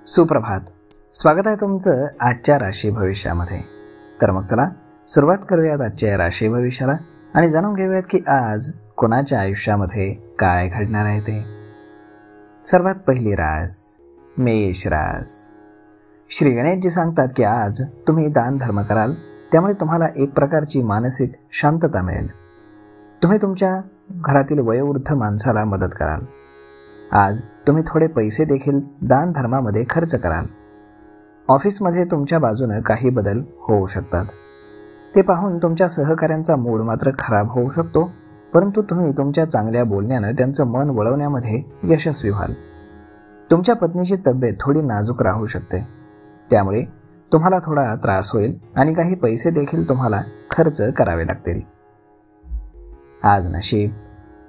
सुप्रभात. स्वागत आहे तुमचं आजच्या राशी भविष्यामध्ये. तर मग चला सुरुवात करूयात आजच्या राशी भविष्याला आणि जाणून घेऊयात की आज कोणाच्या आयुष्यामध्ये काय घडणार आहे ते. सर्वात पहिली रास मेष रास. श्री गणेशजी सांगतात की आज तुम्ही दान धर्म कराल, त्यामुळे तुम्हाला एक प्रकारची मानसिक शांतता मिळेल. तुम्ही तुमच्या घरातील वयोवृद्ध माणसाला मदत कराल. आज तुम्ही थोडे पैसे देखील दान धर्मामध्ये खर्च कराल. ऑफिसमध्ये तुमच्या बाजूने काही बदल होऊ शकतात. ते पाहून तुमच्या सहकाऱ्यांचा मूड मात्र खराब होऊ शकतो, परंतु तुम्ही तुमच्या चांगल्या बोलण्यानं त्यांचं मन वळवण्यामध्ये यशस्वी व्हाल. तुमच्या पत्नीची तब्येत थोडी नाजूक राहू शकते, त्यामुळे तुम्हाला थोडा त्रास होईल आणि काही पैसे देखील तुम्हाला खर्च करावे लागतील. आज नशीब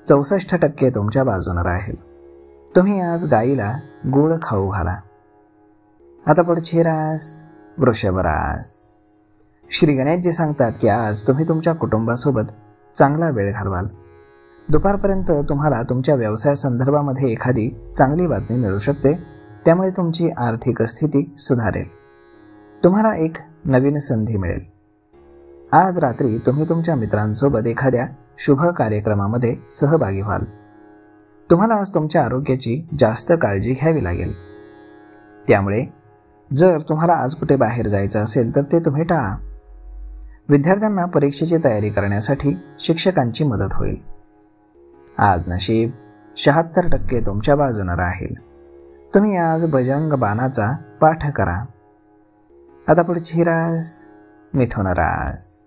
64% तुमच्या बाजूने राहील. तुम्ही आज गाईला गूळ खाऊ घाला. आता पुढची रास वृषभ रास. श्री गणेशजी सांगतात की आज तुम्ही तुमच्या कुटुंबासोबत चांगला वेळ घालवाल. दुपारपर्यंत तुम्हाला तुमच्या व्यवसायासंदर्भामध्ये एखादी चांगली बातमी मिळू शकते, त्यामुळे तुमची आर्थिक स्थिती सुधारेल. तुम्हाला एक नवीन संधी मिळेल. आज रात्री तुम्ही तुमच्या मित्रांसोबत एखाद्या शुभ कार्यक्रमामध्ये सहभागी व्हाल. तुम्हाला आज तुमच्या आरोग्याची जास्त काळजी घ्यावी लागेल, त्यामुळे जर तुम्हाला आज कुठे बाहेर जायचं असेल तर ते तुम्ही टाळा. विद्यार्थ्यांना परीक्षेची तयारी करण्यासाठी शिक्षकांची मदत होईल. आज नशीब 76% तुमच्या बाजूने राहील. तुम्ही आज बजरंग बाणाचा पाठ करा. आता पुढची रास मिथुन रास.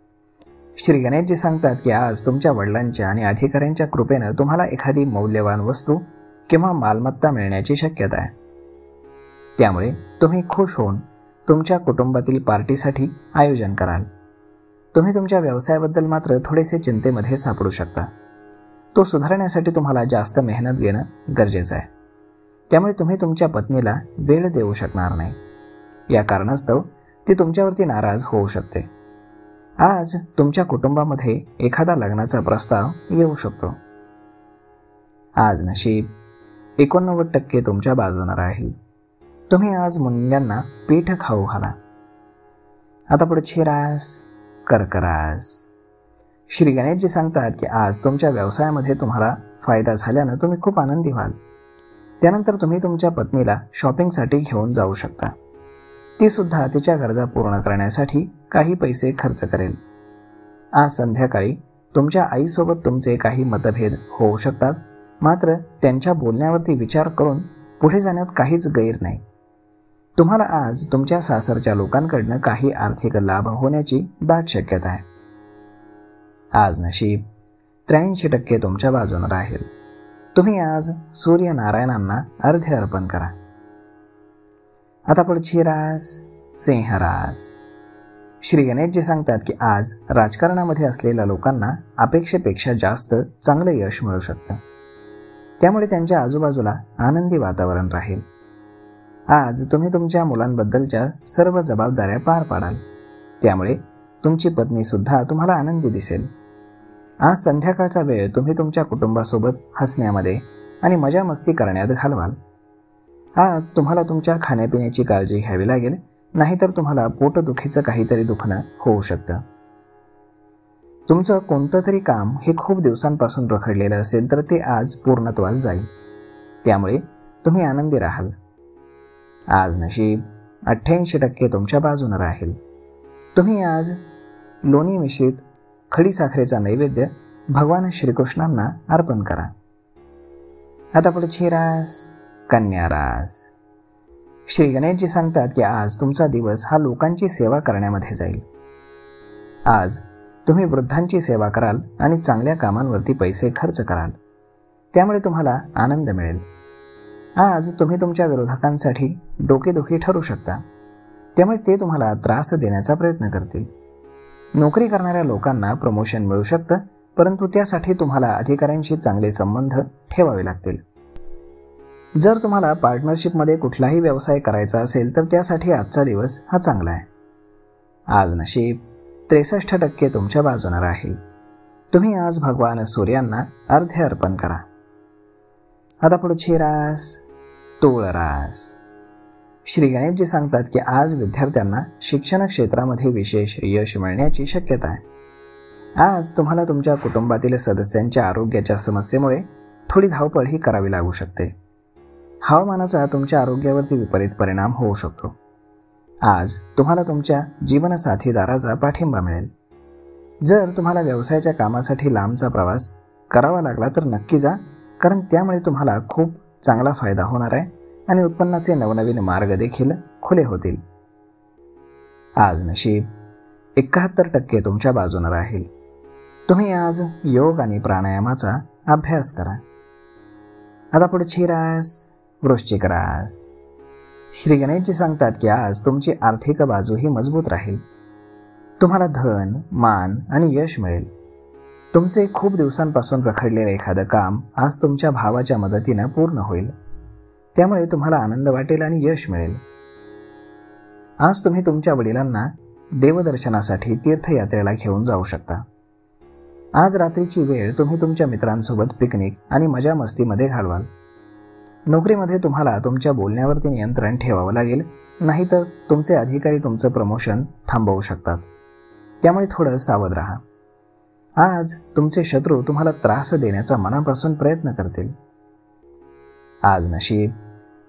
श्री गणेशजी सांगतात की आज तुमच्या वडिलांच्या आणि अधिकाऱ्यांच्या कृपेनं तुम्हाला एखादी मौल्यवान वस्तू किंवा मालमत्ता मिळण्याची शक्यता आहे. त्यामुळे तुम्ही खुश होऊन तुमच्या कुटुंबातील पार्टीसाठी आयोजन कराल. तुम्ही तुमच्या व्यवसायाबद्दल मात्र थोडेसे चिंतेमध्ये सापडू शकता. तो सुधारण्यासाठी तुम्हाला जास्त मेहनत घेणं गरजेचं आहे, त्यामुळे तुम्ही तुमच्या पत्नीला वेळ देऊ शकणार नाही. या कारणास्तव ती तुमच्यावरती नाराज होऊ शकते. आज तुमच्या कुटुंबामध्ये एखादा लग्नाचा प्रस्ताव येऊ शकतो. आज नशीब 89% तुमच्या बाजूने राहील. तुम्ही आज मुंग्यांना पीठ खाऊ घाला. आता पुढची रास कर्क रास. श्री गणेशजी सांगतात की आज तुमच्या व्यवसायामध्ये तुम्हाला फायदा झाल्यानं तुम्ही खूप आनंदी व्हाल. त्यानंतर तुम्ही तुमच्या पत्नीला शॉपिंगसाठी घेऊन जाऊ शकता. ती सुद्धा तिच्या गरजा पूर्ण करण्यासाठी काही पैसे खर्च करेल. आज संध्याकाळी तुमच्या आईसोबत तुमचे काही मतभेद होऊ शकतात, मात्र त्यांच्या बोलण्यावरती विचार करून पुढे जाण्यात काहीच गैर नाही. तुम्हाला आज तुमच्या सासरच्या लोकांकडनं काही आर्थिक लाभ होण्याची दाट शक्यता आहे. आज नशीब 83% तुमच्या बाजूने राहील. तुम्ही आज सूर्यनारायणांना अर्घ्य अर्पण करा. आता पुढची रास सिंह रास. श्री गणेशजी सांगतात की आज राजकारणामध्ये असलेल्या लोकांना अपेक्षेपेक्षा जास्त चांगलं यश मिळू शकतं, त्यामुळे त्यांच्या आजूबाजूला आनंदी वातावरण राहील. आज तुम्ही तुमच्या मुलांबद्दलच्या सर्व जबाबदाऱ्या पार पाडाल, त्यामुळे तुमची पत्नी सुद्धा तुम्हाला आनंदी दिसेल. आज संध्याकाळचा वेळ तुम्ही तुमच्या कुटुंबासोबत हसण्यामध्ये आणि मजा मस्ती करण्यात घालवाल. आज तुम्हाला तुमच्या खाण्यापिण्याची काळजी घ्यावी लागेल, नाहीतर तुम्हाला पोटदुखीचं काहीतरी दुखणं होऊ शकतं. तुमचं कोणतं तरी काम हे खूप दिवसांपासून रखडलेलं असेल तर ते आज पूर्णत्वास जाईल, त्यामुळे तुम्ही आनंदी राहाल. आज नशीब 88% तुमच्या बाजूने राहील. तुम्ही आज लोणी मिश्रित खडीसाखरेचा नैवेद्य भगवान श्रीकृष्णांना अर्पण करा. आता पुढची रास कन्या रास. श्री गणेशजी सांगतात की आज तुमचा दिवस हा लोकांची सेवा करण्यामध्ये जाईल. आज तुम्ही वृद्धांची सेवा कराल आणि चांगल्या कामांवरती पैसे खर्च कराल, त्यामुळे तुम्हाला आनंद मिळेल. आज तुम्ही तुमच्या विरोधकांसाठी डोकेदुखी ठरू शकता, त्यामुळे ते तुम्हाला त्रास देण्याचा प्रयत्न करतील. नोकरी करणाऱ्या लोकांना प्रमोशन मिळू शकतं, परंतु त्यासाठी तुम्हाला अधिकाऱ्यांशी चांगले संबंध ठेवावे लागतील. जर तुम्हाला पार्टनरशिपमध्ये कुठलाही व्यवसाय करायचा असेल तर त्यासाठी आजचा दिवस हा चांगला आहे. आज नशीब 63% तुमच्या बाजूने राहील. तुम्ही आज भगवान सूर्यांना अर्घ्य अर्पण करा. आता पुढची रास तूळ रास. श्री गणेशजी सांगतात की आज विद्यार्थ्यांना शिक्षण क्षेत्रामध्ये विशेष यश मिळण्याची शक्यता आहे. आज तुम्हाला तुमच्या कुटुंबातील सदस्यांच्या आरोग्याच्या समस्येमुळे थोडी धावपळही करावी लागू शकते. हवामानाचा तुमच्या आरोग्यावरती विपरीत परिणाम होऊ शकतो. आज तुम्हाला तुमच्या जीवनसाथीदाराचा पाठिंबा मिळेल. जर तुम्हाला व्यवसायाच्या कामासाठी लांबचा प्रवास करावा लागला तर नक्की जा, कारण त्यामुळे तुम्हाला खूप चांगला फायदा होणार आहे आणि उत्पन्नाचे नवनवीन मार्ग देखील खुले होतील. आज नशीब 71% तुमच्या बाजूने राहील. तुम्ही आज योग आणि प्राणायामाचा अभ्यास करा. आता पुढची रास वृश्चिक रास. श्री गणेशजी सांगतात की आज तुमची आर्थिक बाजूही मजबूत राहील. तुम्हाला धन, मान आणि यश मिळेल. तुमचे खूप दिवसांपासून रखडलेले एखादं काम आज तुमच्या भावाच्या मदतीनं पूर्ण होईल. त्यामुळे तुम्हाला आनंद वाटेल आणि यश मिळेल. आज तुम्ही तुमच्या वडिलांना देवदर्शनासाठी तीर्थयात्रेला घेऊन जाऊ शकता. आज रात्रीची वेळ तुम्ही तुमच्या मित्रांसोबत पिकनिक आणि मजा मस्तीमध्ये घालवाल. नोकरीमध्ये तुम्हाला तुमच्या बोलण्यावरती नियंत्रण ठेवावं लागेल, नाहीतर तुमचे अधिकारी तुमचं प्रमोशन थांबवू शकतात. त्यामुळे थोडं सावध राहा. आज तुमचे शत्रू तुम्हाला त्रास देण्याचा मनापासून प्रयत्न करतील. आज नशीब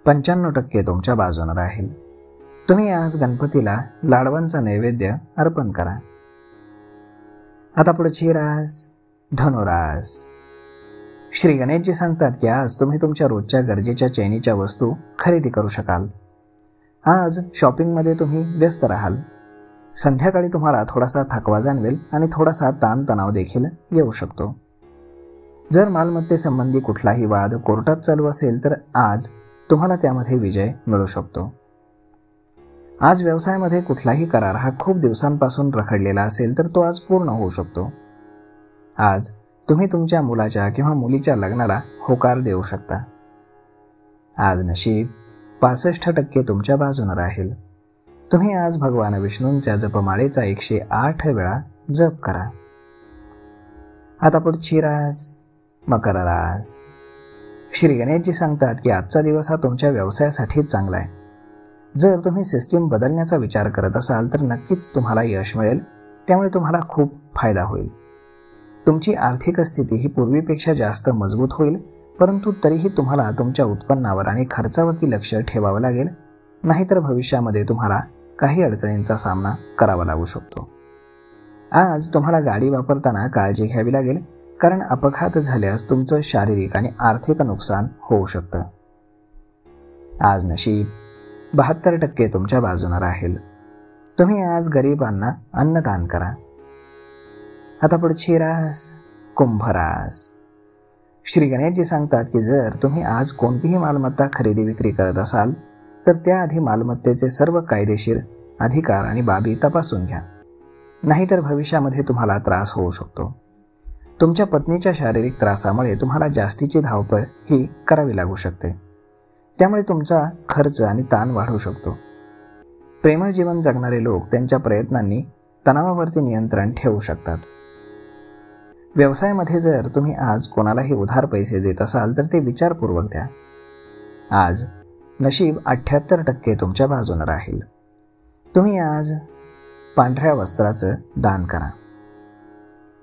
95% तुमच्या बाजूने राहील. तुम्ही आज गणपतीला लाडवांचा नैवेद्य अर्पण करा. आता पुढची रास धनुरास. श्री गणेशजी सांगतात की आज तुम्ही तुमच्या रोजच्या गरजेच्या चैनीच्या वस्तू खरेदी करू शकाल. आज शॉपिंगमध्ये तुम्ही व्यस्त राहाल. संध्याकाळी तुम्हाला थोडासा थकवा जाणवेल आणि थोडासा ताणतणाव देखील येऊ शकतो. जर मालमत्तेसंबंधी कुठलाही वाद कोर्टात चालू असेल तर आज तुम्हाला त्यामध्ये विजय मिळू शकतो. आज व्यवसायामध्ये कुठलाही करार हा खूप दिवसांपासून रखडलेला असेल तर तो आज पूर्ण होऊ शकतो. आज तुम्ही तुमच्या मुलाच्या किंवा मुलीच्या लग्नाला होकार देऊ शकता. आज नशीब 65% तुमच्या बाजूने राहील. तुम्ही आज भगवान विष्णूंच्या जपमाळेचा 108 वेळा जप करा. आता पुढची रास मकर रास. श्री गणेशजी सांगतात की आजचा दिवस हा तुमच्या व्यवसायासाठी चांगला आहे. जर तुम्ही सिस्टीम बदलण्याचा विचार करत असाल तर नक्कीच तुम्हाला यश मिळेल. त्यामुळे तुम्हाला खूप फायदा होईल. तुमची आर्थिक स्थिती ही पूर्वीपेक्षा जास्त मजबूत होईल, परंतु तरीही तुम्हाला तुमच्या उत्पन्नावर आणि खर्चावरती लक्ष ठेवावं लागेल, नाहीतर भविष्यामध्ये तुम्हाला काही अडचणींचा सामना करावा लागू शकतो. आज तुम्हाला गाडी वापरताना काळजी घ्यावी लागेल, कारण अपघात झाल्यास तुमचं शारीरिक आणि आर्थिक नुकसान होऊ शकतं. आज नशीब 72% तुमच्या बाजूने राहील. तुम्ही आज गरिबांना अन्नदान करा. आता पुढची रास कुंभ रास. श्री गणेशजी सांगतात की जर तुम्ही आज कोणतीही मालमत्ता खरेदी विक्री करत असाल तर त्याआधी मालमत्तेचे सर्व कायदेशीर अधिकार आणि बाबी तपासून घ्या, नाहीतर भविष्यामध्ये तुम्हाला त्रास होऊ शकतो. तुमच्या पत्नीच्या शारीरिक त्रासामुळे तुम्हाला जास्तीची धावपळ ही करावी लागू शकते. त्यामुळे तुमचा खर्च आणि ताण वाढू शकतो. प्रेमळ जीवन जगणारे लोक त्यांच्या प्रयत्नांनी तणावावरती नियंत्रण ठेवू शकतात. व्यवसायामध्ये जर तुम्ही आज कोणालाही उधार पैसे देत असाल तर ते विचारपूर्वक द्या. आज नशीब 78% तुमच्या बाजूने राहील. तुम्ही आज पांढऱ्या वस्त्राचं दान करा.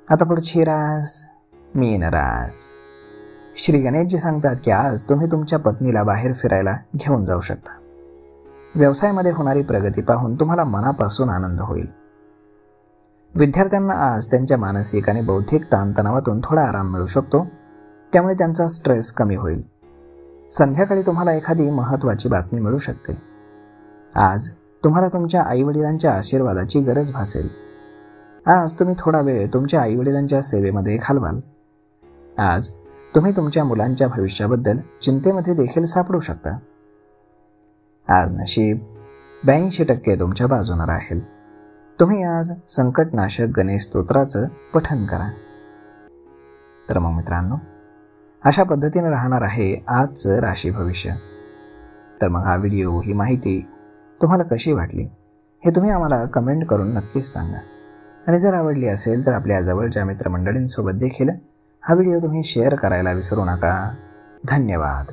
आता पुढची रास मीन रास. श्री गणेशजी सांगतात की आज तुम्ही तुमच्या पत्नीला बाहेर फिरायला घेऊन जाऊ शकता. व्यवसायामध्ये होणारी प्रगती पाहून तुम्हाला मनापासून आनंद होईल. विद्यार्थ्यांना आज त्यांच्या मानसिक आणि बौद्धिक ताणतणावातून थोडा आराम मिळू शकतो, त्यामुळे त्यांचा स्ट्रेस कमी होईल. संध्याकाळी तुम्हाला एखादी महत्त्वाची बातमी मिळू शकते. आज तुम्हाला तुमच्या आईवडिलांच्या आशीर्वादाची गरज भासेल. आज तुम्ही थोडा वेळ तुमच्या आईवडिलांच्या सेवेमध्ये घालवाल. आज तुम्ही तुमच्या मुलांच्या भविष्याबद्दल चिंतेमध्ये देखील सापडू शकता. आज नशीब 82% तुमच्या बाजूने राहील. तुम्ही आज संकटनाशक गणेश स्तोत्राचं पठण करा. तर मग मित्रांनो, अशा पद्धतीने राहणार आहे आजचं राशी भविष्य. तर मग हा व्हिडिओ, ही माहिती तुम्हाला कशी वाटली हे तुम्ही आम्हाला कमेंट करून नक्कीच सांगा. आणि जर आवडली असेल तर आपल्या जवळच्या मित्रमंडळींसोबत देखील हा व्हिडिओ तुम्ही शेअर करायला विसरू नका. धन्यवाद.